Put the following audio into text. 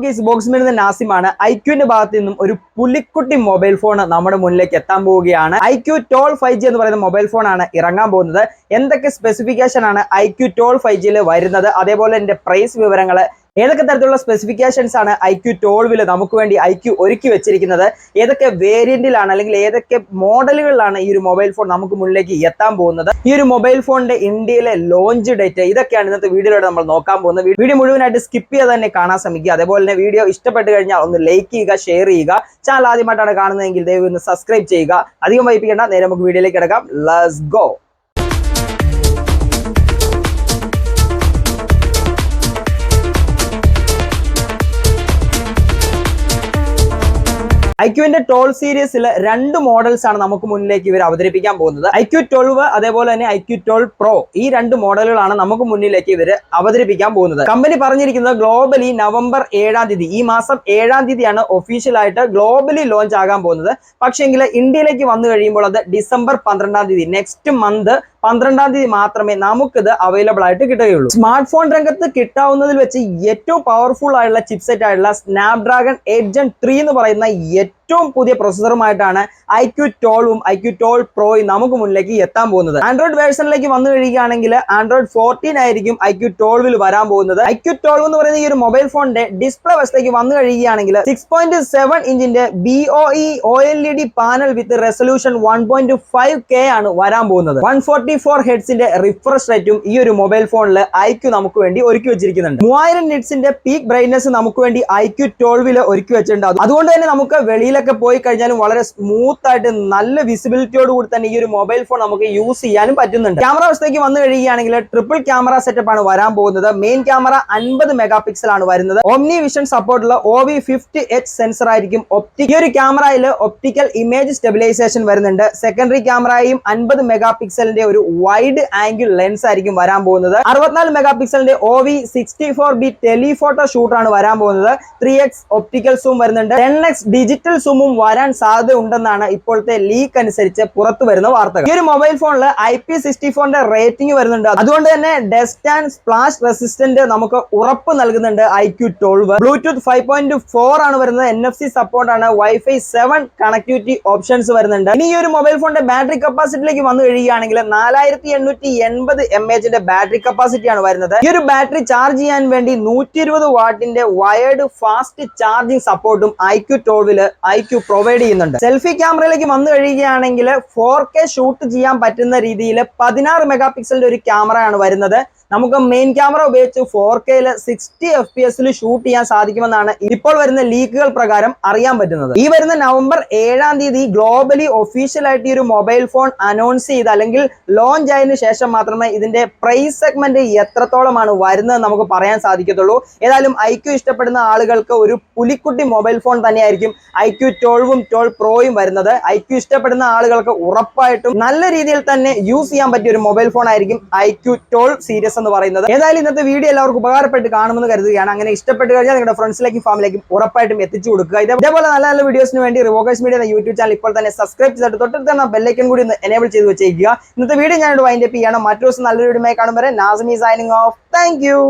Guys ബോക്സ്മിൽ നാസിമാണ് ഐക്യൂവിന്റെ ഭാഗത്ത് നിന്നും ഒരു പുലിക്കുട്ടി മൊബൈൽ ഫോൺ നമ്മുടെ മുന്നിലേക്ക് എത്താൻ പോവുകയാണ്. Iqoo 12 5G എന്ന് പറയുന്ന മൊബൈൽ ഫോൺ ആണ് ഇറങ്ങാൻ പോകുന്നത്. എന്തൊക്കെ സ്പെസിഫിക്കേഷൻ ആണ് Iqoo 12 5G വരുന്നത്, അതേപോലെ അതിന്റെ പ്രൈസ് വിവരങ്ങൾ, ഏതൊക്കെ തരത്തിലുള്ള സ്പെസിഫിക്കേഷൻസ് ആണ് Iqoo 12 നമുക്ക് വേണ്ടി Iqoo ഒരുക്കി വെച്ചിരിക്കുന്നത്, ഏതൊക്കെ വേരിയന്റിലാണ് അല്ലെങ്കിൽ ഏതൊക്കെ മോഡലുകളിലാണ് ഈ ഒരു മൊബൈൽ ഫോൺ നമുക്ക് മുന്നിലേക്ക് എത്താൻ പോകുന്നത്, ഈ ഒരു മൊബൈൽ ഫോണിന്റെ ഇന്ത്യയിലെ ലോഞ്ച് ഡേറ്റ്, ഇതൊക്കെയാണ് ഇന്നത്തെ വീഡിയോയിലൂടെ നമ്മൾ നോക്കാൻ പോകുന്നത്. വീഡിയോ മുഴുവനായിട്ട് സ്കിപ്പ് ചെയ്ത് തന്നെ കാണാൻ ശ്രമിക്കുക. അതേപോലെ തന്നെ വീഡിയോ ഇഷ്ടപ്പെട്ട് കഴിഞ്ഞാൽ ഒന്ന് ലൈക്ക് ചെയ്യുക, ഷെയർ ചെയ്യുക. ചാനൽ ആദ്യമായിട്ടാണ് കാണുന്നതെങ്കിൽ ദയവ് ഒന്ന് സബ്സ്ക്രൈബ് ചെയ്യുക. അധികം വൈകിപ്പിക്കേണ്ട, നേരെ നമുക്ക് വീഡിയോയിലേക്ക് കിടക്കാം. Let's go. Iqooന്റെ 12 സീരീസിൽ രണ്ട് മോഡൽസ് ആണ് നമുക്ക് മുന്നിലേക്ക് ഇവർ അവതരിപ്പിക്കാൻ പോകുന്നത്. Iqoo 12 അതേപോലെ തന്നെ Iqoo 12 Pro, ഈ രണ്ട് മോഡലുകളാണ് നമുക്ക് മുന്നിലേക്ക് ഇവർ അവതരിപ്പിക്കാൻ പോകുന്നത്. കമ്പനി പറഞ്ഞിരിക്കുന്നത് ഗ്ലോബലി നവംബർ 7-ാം തീയതി, ഈ മാസം 7-ാം തീയതിയാണ് ഒഫീഷ്യൽ ആയിട്ട് ഗ്ലോബലി ലോഞ്ച് ആകാൻ പോകുന്നത്. പക്ഷേങ്കിൽ ഇന്ത്യയിലേക്ക് വന്നു കഴിയുമ്പോൾ അത് ഡിസംബർ 12-ാം തീയതി, നെക്സ്റ്റ് മന്ത് 12-ാം തീയതി മാത്രമേ നമുക്കിത് അവൈലബിൾ ആയിട്ട് കിട്ടുകയുള്ളൂ. സ്മാർട്ട് ഫോൺ രംഗത്ത് കിട്ടാവുന്നതിൽ വെച്ച് ഏറ്റവും പവർഫുൾ ആയിട്ടുള്ള ചിപ്സെറ്റ് ആയിട്ടുള്ള സ്നാപ്ഡ്രാഗൺ 8 Gen 3 എന്ന് പറയുന്ന ഏറ്റവും പുതിയ പ്രൊസസറുമായിട്ടാണ് Iqoo 12ഉം Iqoo 12 Proയും നമുക്ക് മുന്നിലേക്ക് എത്താൻ പോകുന്നത്. ആൻഡ്രോയിഡ് വേർഷനിലേക്ക് വന്നു കഴിയുകയാണെങ്കിൽ ആൻഡ്രോയിഡ് 14 ആയിരിക്കും Iqoo 12 വരാൻ പോകുന്നത്. Iqoo 12 എന്ന് പറയുന്ന ഈ ഒരു മൊബൈൽ ഫോണിന്റെ ഡിസ്പ്ലേ വശത്തേക്ക് വന്നു കഴിയുകയാണെങ്കിൽ 6.7 ഇഞ്ചിന്റെ BOE OLED പാനൽ വിത്ത് റെസൊല്യൂഷൻ 1.5K ആണ് വരാൻ പോകുന്നത്. 144 ഹെർട്സിന്റെ റിഫ്രഷ് റേറ്റും ഈ ഒരു മൊബൈൽ ഫോണിൽ Iqoo നമുക്ക് വേണ്ടി ഒരുക്കി വെച്ചിരിക്കുന്നുണ്ട്. 3000 നിറ്റ്സിന്റെ പീക്ക് ബ്രൈറ്റ്നസ് നമുക്ക് വേണ്ടി Iqoo 12 ഒരുക്കി വെച്ചിട്ടുണ്ട്. അതുകൊണ്ട് തന്നെ നമുക്ക് വെളിയിലൊക്കെ പോയി കഴിഞ്ഞാലും വളരെ സ്മൂത്ത് ആയിട്ട് നല്ല വിസിബിലിറ്റിയോട് കൂടി തന്നെ ഈ ഒരു മൊബൈൽ ഫോൺ നമുക്ക് യൂസ് ചെയ്യാനും പറ്റുന്നുണ്ട്. ക്യാമറ വശത്തേക്ക് വന്നു കഴിയുകയാണെങ്കിൽ ട്രിപ്പിൾ ക്യാമറ സെറ്റപ്പ് ആണ് വരാൻ പോകുന്നത്. മെയിൻ ക്യാമറ 50 മെഗാ പിക്സൽ ആണ് വരുന്നത്. ഓംനി വിഷൻ സപ്പോർട്ടുള്ള OV50H സെൻസർ ആയിരിക്കും. ഈ ഒരു ക്യാമറയിൽ ഒപ്റ്റിക്കൽ ഇമേജ് സ്റ്റെബിലൈസേഷൻ വരുന്നുണ്ട്. സെക്കൻഡറി ക്യാമറയും 50 മെഗാ പിക്സലിന്റെ ഒരു വൈഡ് ആംഗിൾ ലെൻസ് ആയിരിക്കും വരാൻ പോകുന്നത്. 64 മെഗാ പിക്സലിന്റെ OV64B ടെലിഫോട്ടോ ഷൂട്ടർ ആണ് വരാൻ പോകുന്നത്. 3x ഒപ്റ്റിക്കൽ സൂം വരുന്നുണ്ട്. 10x ഡിജിറ്റൽ സൂമും വരാൻ സാധ്യത ഉണ്ടെന്നാണ് ഇപ്പോഴത്തെ ലീക്ക് അനുസരിച്ച് പുറത്തു വരുന്ന വാർത്തകൾ. ഈ ഒരു മൊബൈൽ ഫോണിൽ IP64ന്റെ റേറ്റിംഗ് വരുന്നുണ്ട്. അതുകൊണ്ട് തന്നെ ഡസ്റ്റ് ആൻഡ് സ്പ്ലാഷ് റെസിസ്റ്റന്റ് നമുക്ക് ഉറപ്പ് നൽകുന്നുണ്ട് Iqoo 12. ബ്ലൂടൂത്ത് 5.4 ആണ് വരുന്നത്. NFC സപ്പോർട്ട് ആണ്. Wi-Fi 7 കണക്ടിവിറ്റി ഓപ്ഷൻസ് വരുന്നുണ്ട്. ഇനി ഈ ഒരു മൊബൈൽ ഫോണിന്റെ ബാറ്ററി കപ്പാസിറ്റിയിലേക്ക് വന്നു കഴിയുകയാണെങ്കിൽ 4880 mAh ബാറ്ററി കപ്പാസിറ്റി ആണ് വരുന്നത്. ഈ ഒരു ബാറ്ററി ചാർജ് ചെയ്യാൻ വേണ്ടി 120 വാട്ടിന്റെ വയർഡ് ഫാസ്റ്റ് ചാർജിംഗ് സപ്പോർട്ടും Iqoo 12 Iqoo പ്രൊവൈഡ് ചെയ്യുന്നുണ്ട്. സെൽഫി ക്യാമറയിലേക്ക് വന്നു കഴിയുകയാണെങ്കിൽ 4K ഷൂട്ട് ചെയ്യാൻ പറ്റുന്ന രീതിയിൽ 16 മെഗാ പിക്സലിന്റെ ഒരു ക്യാമറയാണ് വരുന്നത്. നമുക്ക് മെയിൻ ക്യാമറ ഉപയോഗിച്ച് 4Kയിൽ 60 FPS ഷൂട്ട് ചെയ്യാൻ സാധിക്കുമെന്നാണ് ഇപ്പോൾ വരുന്ന ലീക്കുകൾ പ്രകാരം അറിയാൻ പറ്റുന്നത്. ഈ വരുന്ന നവംബർ 7-ാം തീയതി ഗ്ലോബലി ഒഫീഷ്യൽ ആയിട്ട് ഈ ഒരു മൊബൈൽ ഫോൺ അനൗൺസ് ചെയ്ത് അല്ലെങ്കിൽ ലോഞ്ച് ആയതിനു ശേഷം മാത്രമേ ഇതിന്റെ പ്രൈസ് സെഗ്മെന്റ് എത്രത്തോളമാണ് വരുന്നത് നമുക്ക് പറയാൻ സാധിക്കത്തുള്ളൂ. ഏതായാലും Iqoo ഇഷ്ടപ്പെടുന്ന ആളുകൾക്ക് ഒരു പുലിക്കുട്ടി മൊബൈൽ ഫോൺ തന്നെയായിരിക്കും Iqoo 12ഉം 12 Proയും വരുന്നത്. Iqoo ഇഷ്ടപ്പെടുന്ന ആളുകൾക്ക് ഉറപ്പായിട്ടും നല്ല രീതിയിൽ തന്നെ യൂസ് ചെയ്യാൻ പറ്റിയ ഒരു മൊബൈൽ ഫോൺ ആയിരിക്കും Iqoo 12 സീരീസ് എന്ന് പറയുന്നത്. ഏതായാലും ഇന്നത്തെ വീഡിയോ എല്ലാവർക്കും ഉപകാരപ്പെട്ട് കാണുമെന്ന് കരുതുകയാണ്. അങ്ങനെ ഇഷ്ടപ്പെട്ട് കഴിഞ്ഞാൽ നിങ്ങളുടെ ഫ്രണ്ട്സിലേക്കും ഫാമിലിയിലേക്കും ഉറപ്പായിട്ടും എത്തിച്ചു കൊടുക്കുക. ഇതേപോലെ നല്ല നല്ല വീഡിയോസിന് വേണ്ടി റിവോക്കേഴ്സ് മീഡിയ എന്ന യൂട്യൂബ് ചാനൽ ഇപ്പോൾ തന്നെ സബ്സ്ക്രൈബ് ചെയ്തിട്ട് തൊട്ടടുത്ത് ബെല്ലൈക്കൺ കൂടി ഒന്ന് എനേബിൾ ചെയ്ത് വെച്ചേക്കുക. ഇന്നത്തെ വീഡിയോ ഞാനിവിടെ വൈൻഡ് അപ്പ് ചെയ്യണം. മറ്റൊരു ദിവസം നല്ലൊരു വീഡിയോ കാണും വരെ Nasimi signing off. Thank you.